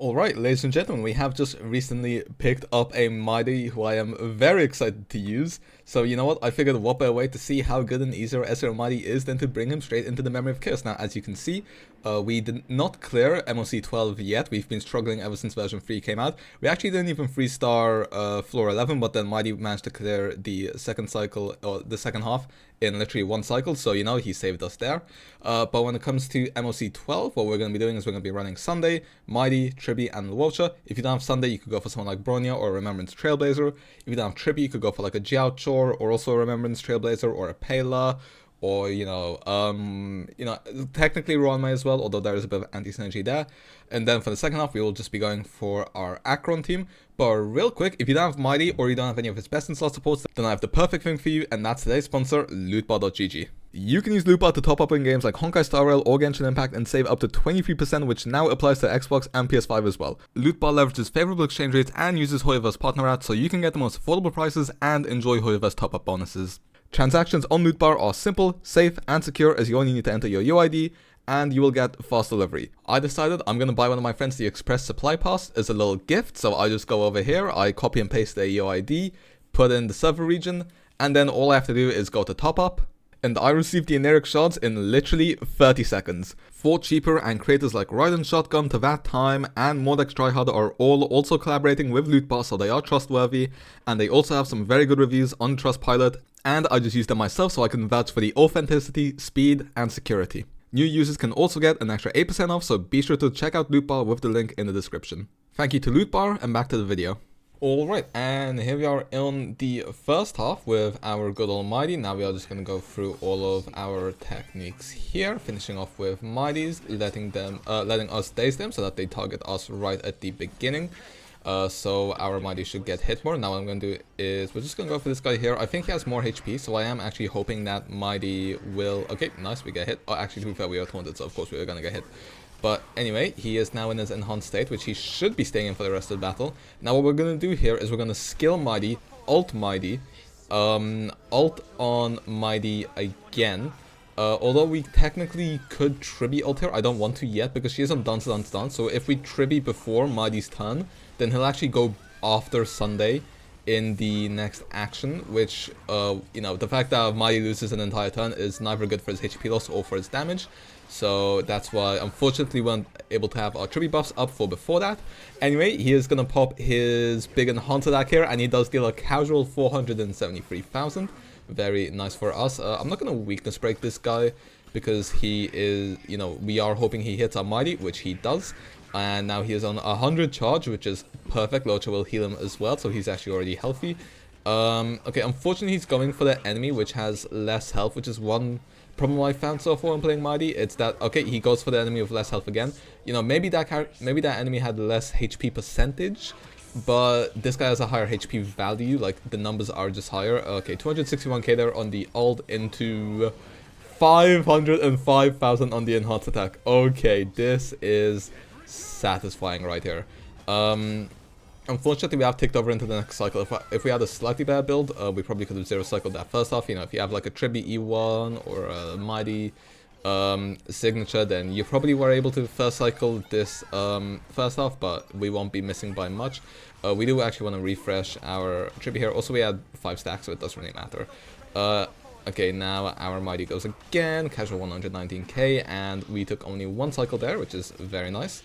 Alright, ladies and gentlemen, we have just recently picked up a MYDEI who I am very excited to use. So you know what, I figured what better way to see how good an E0S0 MYDEI is than to bring him straight into the Memory of Chaos. Now, as you can see, we did not clear MOC 12 yet. We've been struggling ever since version 3 came out. We actually didn't even 3-star floor 11, but then MYDEI managed to clear the second cycle, or the second half, in literally one cycle, so you know, he saved us there. But when it comes to MOC 12, what we're going to be doing is we're going to be running Sunday, MYDEI, tribbie, and luocha. If you don't have Sunday, you could go for someone like Bronya or Remembrance Trailblazer. If you don't have tribbie, you could go for like a jiaoqiu or also a Remembrance Trailblazer or a pela. Or, technically Ronmai as well, although there is a bit of anti-synergy there. And then for the second half, we will just be going for our Acheron team. But real quick, if you don't have MYDEI or you don't have any of his best in slot supports, then I have the perfect thing for you, and that's today's sponsor, lootbar.gg. You can use lootbar to top up in games like Honkai Star Rail or Genshin Impact and save up to 23%, which now applies to Xbox and PS5 as well. Lootbar leverages favorable exchange rates and uses Hoyoverse partner ads, so you can get the most affordable prices and enjoy Hoyoverse top-up bonuses. Transactions on Lootbar are simple, safe, and secure, as you only need to enter your UID, and you will get fast delivery. I decided I'm going to buy one of my friends the Express Supply Pass as a little gift, so I just go over here, I copy and paste the UID, put in the server region, and then all I have to do is go to top up, and I received the Eneric shards in literally 30 seconds. Fort Cheaper and creators like Raiden Shotgun, To That Time, and Mordex Tryhard are all also collaborating with Lootbar, so they are trustworthy, and they also have some very good reviews on Trustpilot, and I just used them myself so I can vouch for the authenticity, speed, and security. New users can also get an extra 8% off, so be sure to check out Lootbar with the link in the description. Thank you to Lootbar, and back to the video. Alright, and here we are in the first half with our good old MYDEI. Now we are just going to go through all of our techniques here, finishing off with MYDEIs, letting us daze them so that they target us right at the beginning. So our MYDEI should get hit more. Now what I'm going to do is we're just going to go for this guy here. I think he has more HP, so I am actually hoping that MYDEI will... Okay, nice, we get hit. Oh, actually, to be fair, we are taunted, so of course we are going to get hit. But anyway, he is now in his enhanced state, which he should be staying in for the rest of the battle. Now what we're going to do here is we're going to skill MYDEI, ult MYDEI, ult on MYDEI again. Although we technically could tribbie ult here, I don't want to yet because she is on dance. So if we tribbie before MYDEI's turn, then he'll actually go after Sunday in the next action, which, the fact that MYDEI loses an entire turn is neither good for his HP loss or for his damage. So that's why, unfortunately, we weren't able to have our tribbie buffs up for before that. Anyway, he is going to pop his big enhanced attack here, and he does deal a casual 473,000. Very nice for us. I'm not going to weakness break this guy, because he is, we are hoping he hits our MYDEI, which he does. And now he is on 100 charge, which is perfect. Luocha will heal him as well, so he's actually already healthy. Okay, unfortunately he's going for the enemy, which has less health, which is one problem I found so far when playing MYDEI. It's that, okay, he goes for the enemy with less health again. Maybe that enemy had less HP percentage, but this guy has a higher HP value, like the numbers are just higher. Okay, 261k there on the ult into 505,000 on the enhanced attack. Okay, this is satisfying right here. Unfortunately, we have ticked over into the next cycle. If we had a slightly better build, we probably could have zero cycled that first half. If you have like a tribbie E1 or a MYDEI signature, then you probably were able to first cycle this first half, but we won't be missing by much. We do actually want to refresh our tribbie here. Also, we had 5 stacks, so it doesn't really matter. Okay, now our MYDEI goes again, casual 119k, and we took only 1 cycle there, which is very nice.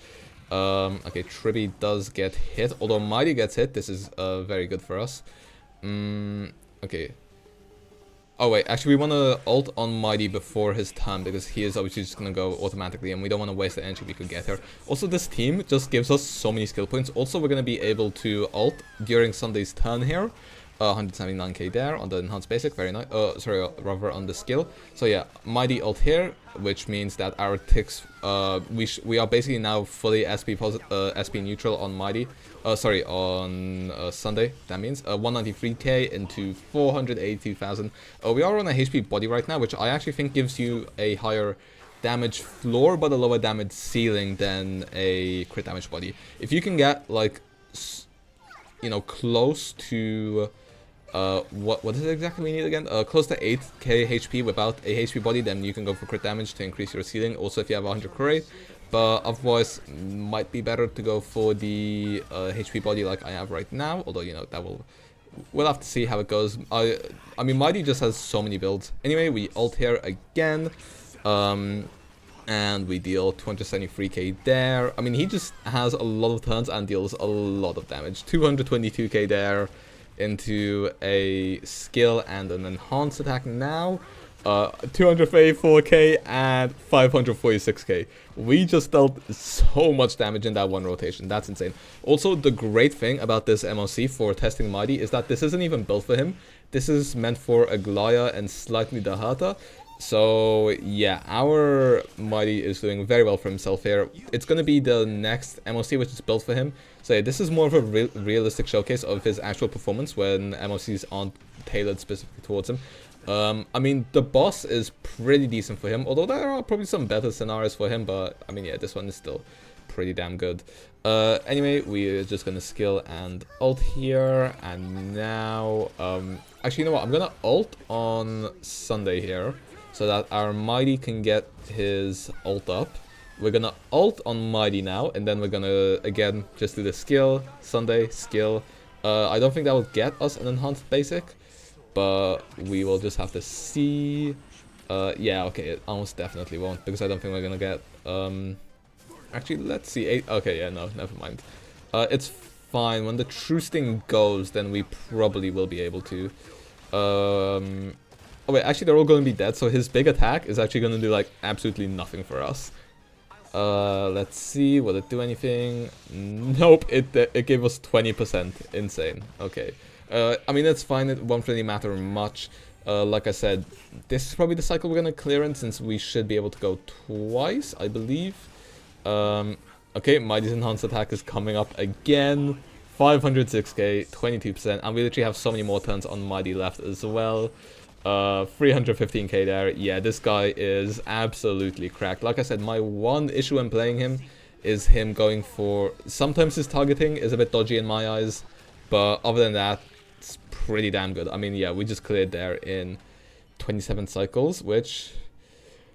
Okay, tribbie does get hit, although MYDEI gets hit, this is very good for us. Okay. Oh wait, actually we want to ult on MYDEI before his turn, because he is obviously just going to go automatically, and we don't want to waste the energy we could get here. Also, this team just gives us so many skill points. Also, we're going to be able to ult during Sunday's turn here. 179k there on the enhanced basic, very nice. Sorry, rather on the skill. So yeah, MYDEI ult here, which means that our ticks, we are basically now fully SP neutral on MYDEI. Sorry, on Sunday. That means 193k into 482,000. We are on a HP body right now, which I actually think gives you a higher damage floor but a lower damage ceiling than a crit damage body. If you can get like, close to what is it exactly we need again? Close to 8k HP without a HP body, then you can go for crit damage to increase your ceiling. Also, if you have 100 crit rate, but otherwise might be better to go for the HP body like I have right now, although, you know, that we'll have to see how it goes. I mean, MYDEI just has so many builds. Anyway, we ult here again, and we deal 273k there. I mean, he just has a lot of turns and deals a lot of damage. 222k there into a skill and an enhanced attack now. 234k and 546k. We just dealt so much damage in that one rotation. That's insane. Also, the great thing about this MOC for testing MYDEI is that this isn't even built for him. This is meant for Aglaya and slightly Dahata. So yeah, our MYDEI is doing very well for himself here. It's going to be the next MOC which is built for him. So yeah, this is more of a realistic showcase of his actual performance when MOCs aren't tailored specifically towards him. I mean, the boss is pretty decent for him, although there are probably some better scenarios for him, but I mean, yeah, this one is still pretty damn good. Anyway, we're just gonna skill and ult here, and now, actually, you know what, I'm gonna ult on Sunday here, so that our MYDEI can get his ult up. We're gonna ult on MYDEI now, and then we're gonna, again, just do the skill, Sunday, skill. I don't think that will get us an enhanced basic, but we will just have to see. Yeah, okay, it almost definitely won't, because I don't think we're gonna get, actually, let's see, okay, yeah, no, never mind. It's fine, when the truce-sting goes, then we probably will be able to. Oh wait, actually they're all gonna be dead, so his big attack is actually gonna do, like, absolutely nothing for us. Let's see, will it do anything? Nope, it gave us 20%, insane, okay. I mean, it's fine, it won't really matter much. Like I said, this is probably the cycle we're gonna clear in, since we should be able to go twice, I believe. Okay, MYDEI's enhanced attack is coming up again. 506k, 22%, and we literally have so many more turns on MYDEI left as well. 315k there. Yeah, this guy is absolutely cracked. Like I said, my one issue when playing him is him going for... Sometimes his targeting is a bit dodgy in my eyes, but other than that, it's pretty damn good. I mean, yeah, we just cleared there in 27 cycles, which,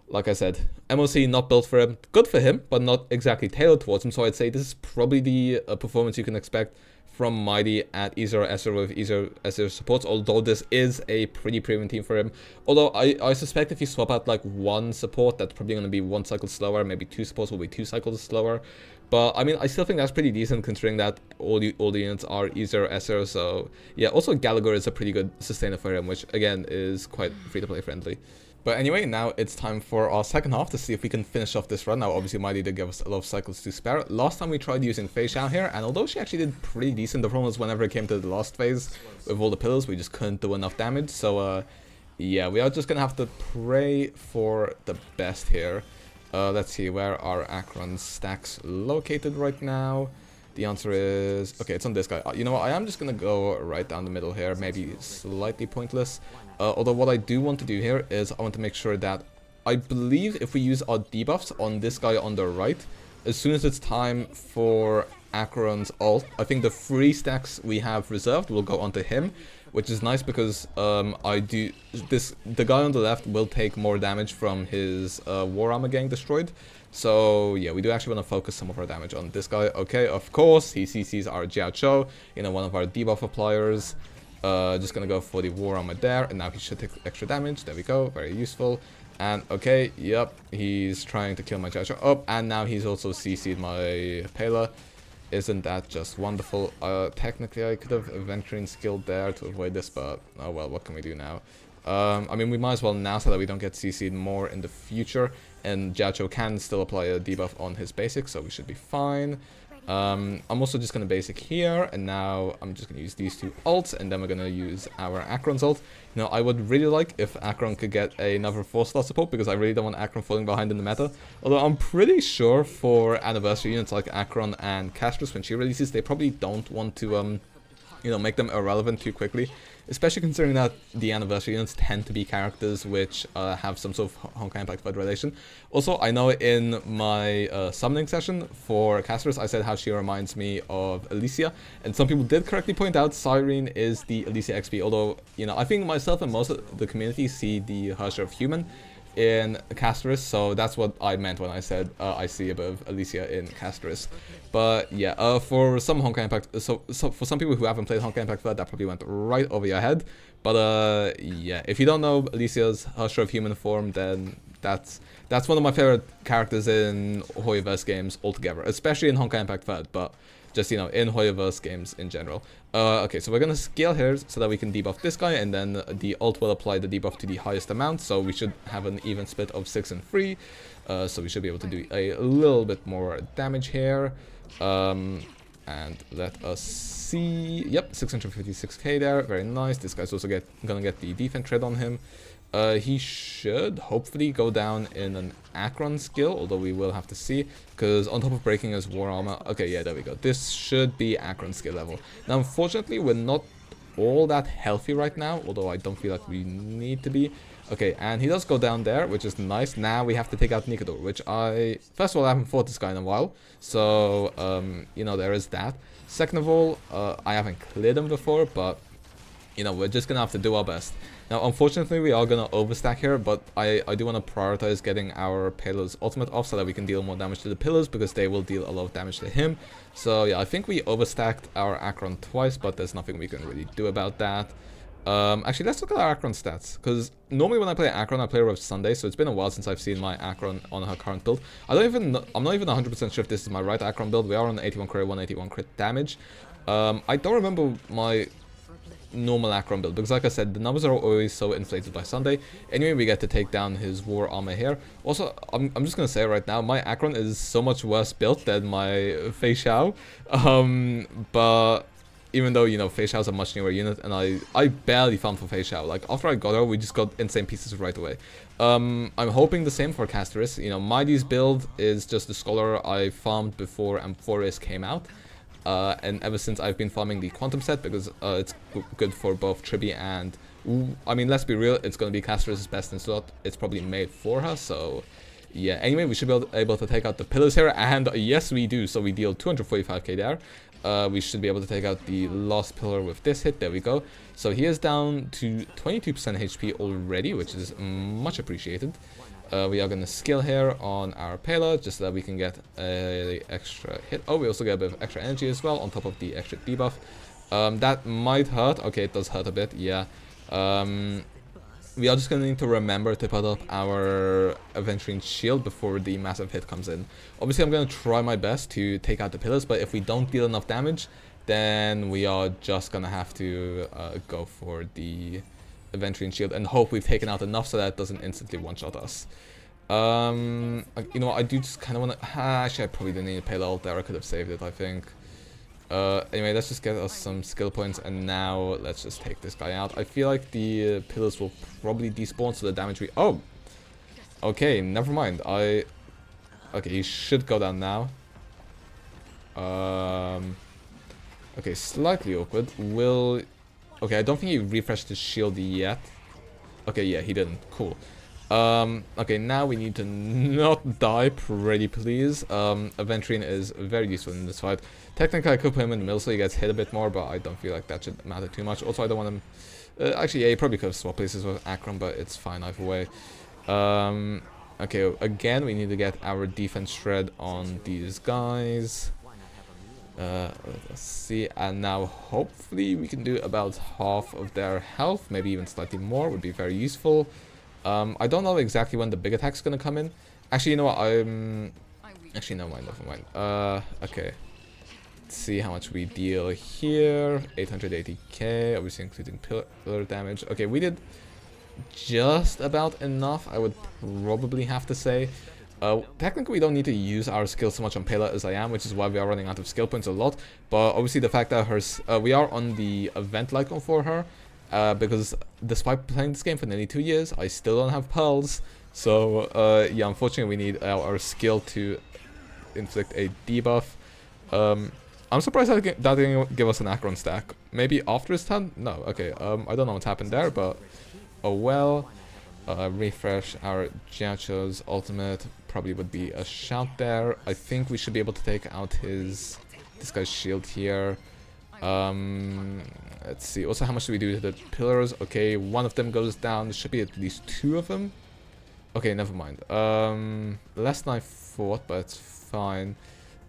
like I said, MOC not built for him. Good for him, but not exactly tailored towards him. So I'd say this is probably the performance you can expect from MYDEI at E0S0 with E0S0 supports, although this is a pretty premium team for him. Although I suspect if you swap out like one support, that's probably going to be one cycle slower, maybe two supports will be 2 cycles slower. But I mean, I still think that's pretty decent considering that all the units are E0S0, so yeah, also Gallagher is a pretty good sustainer for him, which again is quite free-to-play friendly. But anyway, now it's time for our second half to see if we can finish off this run. Now, obviously, MYDEI did give us a lot of cycles to spare. Last time we tried using Fei Xiao here, and although she actually did pretty decent, the problem was whenever it came to the last phase with all the pillars, we just couldn't do enough damage. So, yeah, we are just gonna have to pray for the best here. Let's see, where are Acheron's stacks located right now? The answer is... Okay, it's on this guy. You know what, I am just gonna go right down the middle here, maybe slightly pointless. Although what I do want to do here is I want to make sure that I believe if we use our debuffs on this guy on the right, as soon as it's time for Acheron's ult, I think the 3 stacks we have reserved will go onto him, which is nice because the guy on the left will take more damage from his war armor getting destroyed. So yeah, we do actually want to focus some of our damage on this guy. Okay, of course, he CCs our jiaoqiu, you know, one of our debuff appliers. Just gonna go for the war armor there, and now he should take extra damage. There we go, very useful. And okay, yep, he's trying to kill my jiaoqiu. Oh, and now he's also CC'd my pela. Isn't that just wonderful? Technically, I could have aventurine skilled there to avoid this, but oh well, what can we do now? I mean, we might as well now so that we don't get CC'd more in the future. And jiaoqiu can still apply a debuff on his basic, so we should be fine. I'm also just going to basic here, and now I'm just going to use these 2 ults, and then we're going to use our Acheron's ult. You know, I would really like if Acheron could get another 4-star support, because I really don't want Acheron falling behind in the meta. Although I'm pretty sure for anniversary units like Acheron and Castrus, when she releases, they probably don't want to, you know, make them irrelevant too quickly. Especially considering that the anniversary units tend to be characters which have some sort of Honkai Impact Fed relation. Also, I know in my summoning session for Castrus, I said how she reminds me of Alicia, and some people did correctly point out Cyrene is the Alicia XP, although, you know, I think myself and most of the community see the Harsher of Human in Castris, so that's what I meant when I said I see a bit of Alicia in Castris. But yeah, for some Honkai Impact, so for some people who haven't played Honkai Impact Flood, that probably went right over your head. But yeah, if you don't know Alicia's Hush of Human Form, then that's one of my favorite characters in Hoyoverse games altogether, especially in Honkai Impact Flood, but just, you know, in Hoyoverse games in general. Okay, so we're gonna scale here so that we can debuff this guy, and then the ult will apply the debuff to the highest amount, so we should have an even split of 6 and 3. So we should be able to do a little bit more damage here. And let us see. Yep, 656k there. Very nice. This guy's also gonna get the defense tread on him. He should hopefully go down in an Acheron skill, although we will have to see, because on top of breaking his war armor, okay, yeah, there we go. This should be Acheron skill level. Now, unfortunately, we're not all that healthy right now, although I don't feel like we need to be. Okay, and he does go down there, which is nice. Now we have to take out Nikador, which first of all, I haven't fought this guy in a while, so, you know, there is that. Second of all, I haven't cleared him before, but, you know, we're just gonna have to do our best. Now, unfortunately, we are gonna overstack here, but I do want to prioritize getting our Pela's ultimate off so that we can deal more damage to the pillars, because they will deal a lot of damage to him. So yeah, I think we overstacked our Acheron twice, but there's nothing we can really do about that. Actually, let's look at our Acheron stats, because normally when I play Acheron, I play with Sunday, so it's been a while since I've seen my Acheron on her current build. I'm not even 100% sure if this is my right Acheron build. We are on 81 crit, 181 crit damage. I don't remember my normal Acheron build, because like I said, the numbers are always so inflated by Sunday. Anyway, we get to take down his war armor here. Also, I'm just gonna say right now, my Acheron is so much worse built than my Fei Xiao. But even though, you know, Fei Xiao is a much newer unit, and I barely farmed for Fei Xiao. Like, after I got her, we just got insane pieces right away. I'm hoping the same for Castris. You know, MYDEI's build is just the Scholar I farmed before Amphoris came out. And ever since I've been farming the Quantum set, because it's good for both tribbie and... I mean, let's be real, it's going to be Castris' best in slot. It's probably made for her, so... Yeah, anyway, we should be able to take out the pillars here, and yes, we do. So we deal 245k there. We should be able to take out the last pillar with this hit. There we go. So he is down to 22% HP already, which is much appreciated. We are going to skill here on our pela, just so that we can get a extra hit. Oh, we also get a bit of extra energy as well, on top of the extra debuff. That might hurt. Okay, it does hurt a bit, yeah. We are just going to need to remember to put up our aventurine shield before the massive hit comes in. Obviously, I'm going to try my best to take out the pillars, but if we don't deal enough damage, then we are just going to have to go for the aventurine shield and hope we've taken out enough so that it doesn't instantly one-shot us. You know what, I do just kind of want to... actually, I probably didn't need a pela ult there. I could have saved it, I think. Anyway, let's just get us some skill points, and now let's just take this guy out. I feel like the pillars will probably despawn, so the damage we... Oh! Okay, never mind. Okay, he should go down now. Okay, slightly awkward. Okay, I don't think he refreshed his shield yet. Okay, yeah, he didn't. Cool. Okay, now we need to not die, pretty please. Aventurine is very useful in this fight. Technically, I could put him in the middle so he gets hit a bit more, but I don't feel like that should matter too much. Also, I don't want him... actually, yeah, he probably could have swapped places with Acheron, but it's fine either way. Okay, again, we need to get our defense shred on these guys. Let's see, and now hopefully we can do about half of their health, maybe even slightly more, would be very useful. I don't know exactly when the big attack's gonna come in. Actually, you know what, actually, never mind. Okay. Let's see how much we deal here. 880k, obviously including pillar damage. Okay, we did just about enough, I would probably have to say. Technically, we don't need to use our skills so much on Pela as I am, which is why we are running out of skill points a lot. But obviously, the fact that we are on the event icon for her, because despite playing this game for nearly 2 years, I still don't have pearls. So, yeah, unfortunately, we need our skill to inflict a debuff. I'm surprised that didn't give us an Acheron stack. Maybe after his turn? No, okay, I don't know what's happened there, but oh well. Refresh our jiaoqiu's ultimate probably would be a shout there. I think we should be able to take out this guy's shield here. Let's see. Also, how much do we do to the pillars? Okay, one of them goes down. There should be at least 2 of them. Okay, never mind. Less than I thought, but it's fine.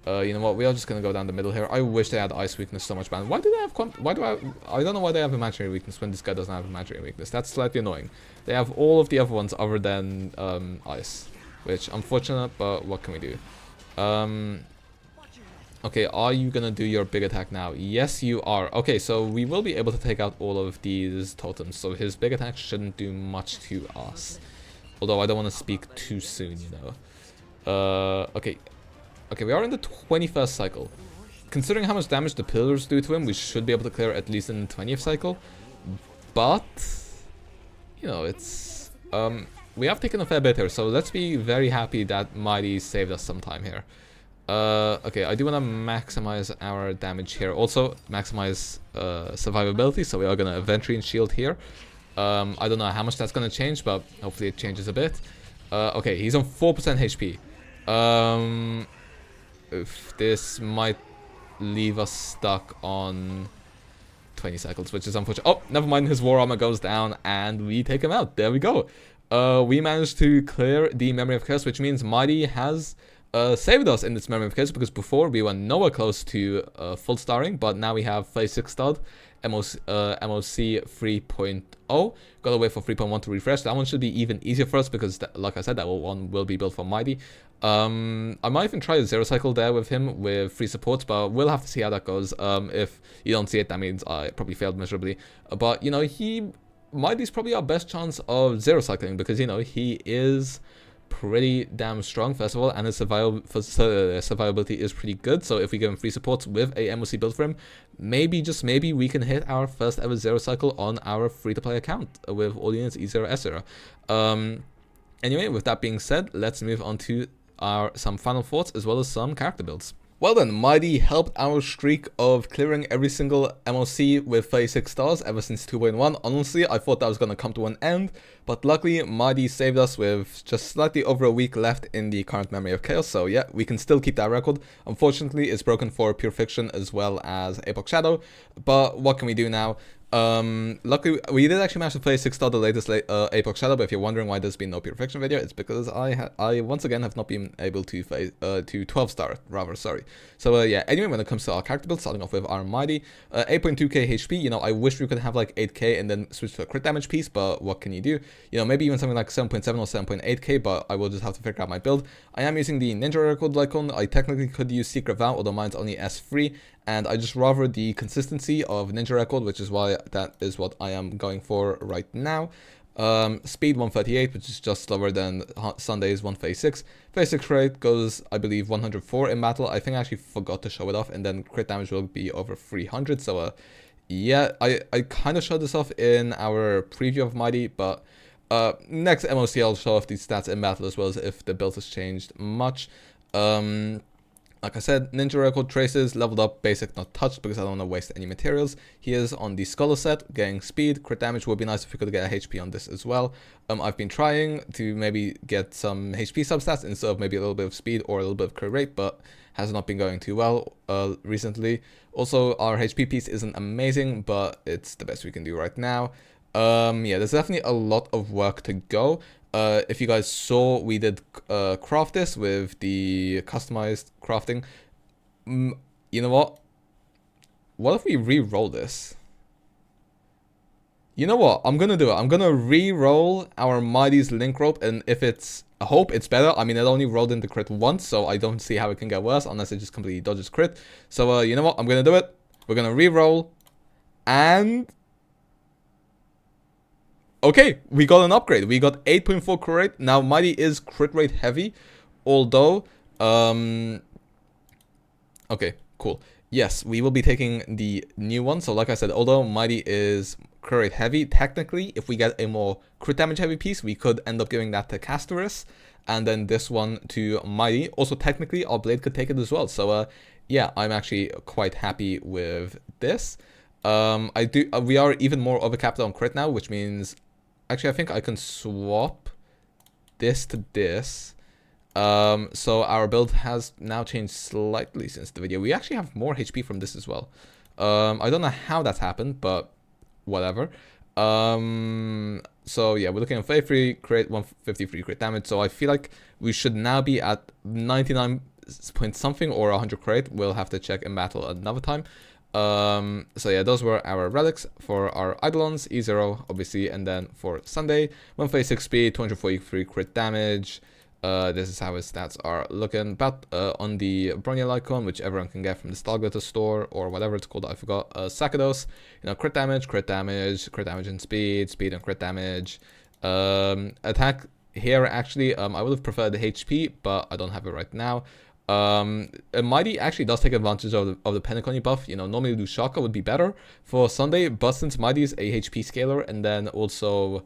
You know what? We are just gonna go down the middle here. I wish they had ice weakness so much, man. Why do they have why do I don't know why they have imaginary weakness when this guy doesn't have imaginary weakness. That's slightly annoying. They have all of the other ones other than ice, which unfortunate, but what can we do? Okay, are you gonna do your big attack now? Yes, you are. Okay, so we will be able to take out all of these totems. So his big attack shouldn't do much to us. Although I don't want to speak too soon, you know. Okay. Okay, we are in the 21st cycle. Considering how much damage the pillars do to him, we should be able to clear at least in the 20th cycle. But, you know, it's... we have taken a fair bit here, so let's be very happy that MYDEI saved us some time here. Okay, I do want to maximize our damage here. Also, maximize survivability, so we are going to aventurine shield here. I don't know how much that's going to change, but hopefully it changes a bit. Okay, he's on 4% HP. This might leave us stuck on 20 cycles, which is unfortunate. Oh, never mind, his war armor goes down, and we take him out. There we go. We managed to clear the Memory of Chaos, which means MYDEI has... saved us in this Memory of Chaos, because before we were nowhere close to full starring, but now we have 36 stud, MOC 3.0. Gotta wait for 3.1 to refresh. That one should be even easier for us because, like I said, that one will be built for MYDEI. I might even try a 0 cycle there with him with 3 supports, but we'll have to see how that goes. If you don't see it, that means I probably failed miserably. But, you know, MYDEI's probably our best chance of 0 cycling because, you know, he is... pretty damn strong, first of all, and his survivability is pretty good. So if we give him 3 supports with a MOC build for him, maybe, just maybe, we can hit our first ever 0 cycle on our free-to-play account with all units E0S0. Anyway, with that being said, let's move on to some final thoughts as well as some character builds. Well then, MYDEI helped our streak of clearing every single MOC with 36 stars ever since 2.1. Honestly, I thought that was going to come to an end, but luckily MYDEI saved us with just slightly over a week left in the current Memory of Chaos, so yeah, we can still keep that record. Unfortunately, it's broken for Pure Fiction as well as Apex Shadow, but what can we do now? Luckily, we did actually manage to play 6-star the latest Apex Shadow, but if you're wondering why there's been no Pure Fiction video, it's because I once again have not been able to play to 12-star, rather, sorry. So yeah, anyway, when it comes to our character build, starting off with our MYDEI, 8.2k HP, you know, I wish we could have like 8k and then switch to a crit damage piece, but what can you do? You know, maybe even something like 7.7 or 7.8k, but I will just have to figure out my build. I am using the Ninja Record icon. I technically could use Secret Vow, although mine's only S3, and I just rather the consistency of Ninja Record, which is why that is what I am going for right now. Speed 138, which is just slower than Sunday's 136. 36 rate goes, I believe, 104 in battle. I think I actually forgot to show it off, and then crit damage will be over 300. So yeah, I kind of showed this off in our preview of MYDEI, but next MOC I'll show off these stats in battle as well as if the build has changed much. Like I said, Ninja Record traces, leveled up, basic, not touched, because I don't want to waste any materials. He is on the Scholar set, getting speed. Crit damage would be nice if we could get a HP on this as well. I've been trying to maybe get some HP substats instead of maybe a little bit of speed or a little bit of crit rate, but has not been going too well recently. Also, our HP piece isn't amazing, but it's the best we can do right now. Yeah, there's definitely a lot of work to go. If you guys saw, we did craft this with the customized crafting. You know what? What if we re-roll this? You know what? I'm gonna do it. I'm gonna re-roll our MYDEI's link rope, and if it's... I hope it's better. I mean, it only rolled into crit once, so I don't see how it can get worse unless it just completely dodges crit. So, you know what? I'm gonna do it. We're gonna re-roll, and... okay, we got an upgrade. We got 8.4 crit rate. Now, MYDEI is crit rate heavy, although... okay, cool. Yes, we will be taking the new one. So, like I said, although MYDEI is crit rate heavy, technically, if we get a more crit damage heavy piece, we could end up giving that to Casterus, and then this one to MYDEI. Also, technically, our blade could take it as well. So, yeah, I'm actually quite happy with this. We are even more overcapped on crit now, which means... actually, I think I can swap this to this. So our build has now changed slightly since the video. We actually have more HP from this as well. I don't know how that's happened, but whatever. So yeah, we're looking at 33 crit, 153 crit damage. So I feel like we should now be at 99 point something or 100 crit. We'll have to check in battle another time. So yeah, those were our relics for our Eidolons, E0 obviously, and then for Sunday, 136 speed, 243 crit damage. This is how his stats are looking. But on the Bronya icon, which everyone can get from the Stalglitter store or whatever it's called, I forgot. Sakados, you know, crit damage, and speed and crit damage. Attack here actually, I would have preferred the HP, but I don't have it right now. MYDEI actually does take advantage of the Penacony buff. You know, normally luocha would be better for Sunday, but since MYDEI is a HP scaler, and then also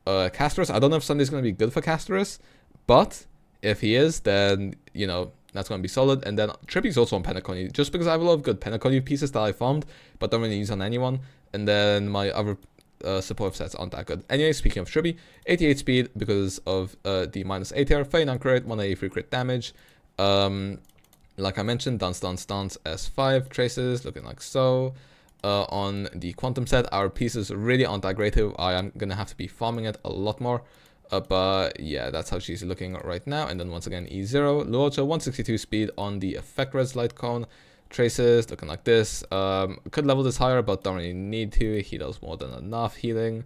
Casterus, I don't know if Sunday's going to be good for Casterus, but if he is, then, you know, that's going to be solid. And then Tribbie's also on Penacony, just because I have a lot of good Penacony pieces that I found, but don't really use on anyone. And then my other support sets aren't that good. Anyway, speaking of Tribbie, 88 speed because of the -8 here, 39 crit, 183 crit damage. Like I mentioned, dance, S5 traces, looking like so. On the quantum set, our pieces really aren't that great here. I am going to have to be farming it a lot more. But yeah, that's how she's looking right now. And then once again, E0, luocha, 162 speed on the effect res light cone. Traces, looking like this. Could level this higher, but don't really need to. He does more than enough healing.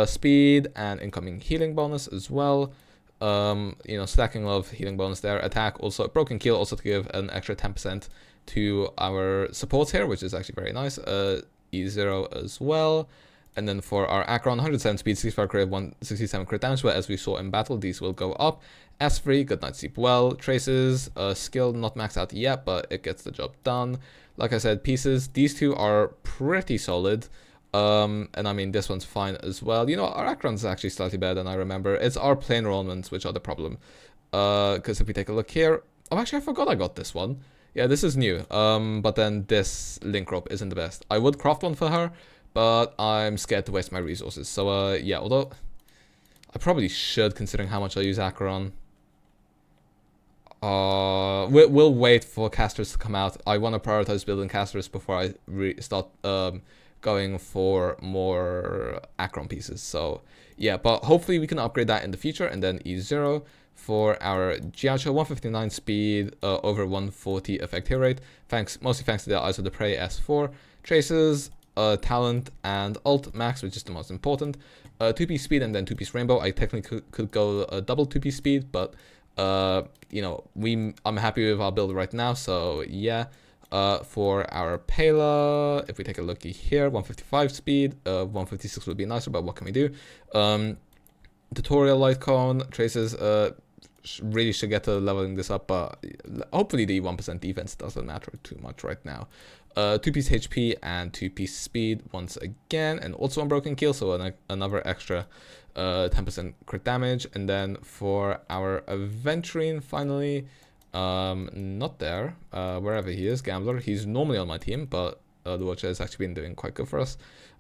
Speed and incoming healing bonus as well. You know, stacking of healing bonus there. Attack, also broken keel, also to give an extra 10% to our supports here, which is actually very nice. E0 as well. And then for our Acheron, 107 speed, 65 crit, 167 crit damage, but as we saw in battle, these will go up. S3, good night sleep well. Traces, skill not maxed out yet, but it gets the job done. Like I said, pieces, these two are pretty solid. And I mean, this one's fine as well. You know, our Acheron's actually slightly better than I remember. It's our plain enrollments which are the problem. Because if we take a look here, oh, actually, I forgot I got this one. Yeah, this is new. But then this link rope isn't the best. I would craft one for her, but I'm scared to waste my resources. So, yeah, although I probably should, considering how much I use Acheron. We'll wait for casters to come out. I want to prioritize building casters before I start going for more Acheron pieces. So, yeah, but hopefully we can upgrade that in the future. And then E0 for our jiaoqiu, 159 speed, over 140 effect hit rate. Mostly thanks to the Eyes of the Prey S4. Traces, talent and ult max, which is the most important. 2-piece speed and then 2-piece rainbow. I technically could go double 2-piece speed, but you know, I'm happy with our build right now. So yeah, for our pela, if we take a look here, 155 speed, 156 would be nicer, but what can we do? Tutorial light cone, traces, really should get to leveling this up, but hopefully the 1% defense doesn't matter too much right now. 2-piece HP and 2-piece speed once again, and also unbroken keel, so another extra 10% crit damage. And then for our aventurine, finally, not there, wherever he is, Gambler, he's normally on my team, but luocha has actually been doing quite good for us.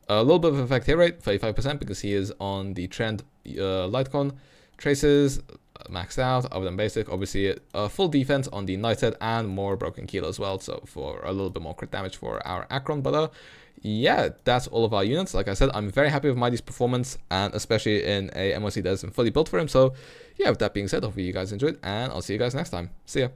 A little bit of effect hit rate, 35%, because he is on the trend light cone. Traces, maxed out, other than basic. Obviously, full defense on the night set and more broken keel as well, so for a little bit more crit damage for our Acheron. But yeah, that's all of our units. Like I said, I'm very happy with MYDEI's performance, and especially in a MOC that isn't fully built for him. So yeah, with that being said, hopefully you guys enjoyed, and I'll see you guys next time. See ya.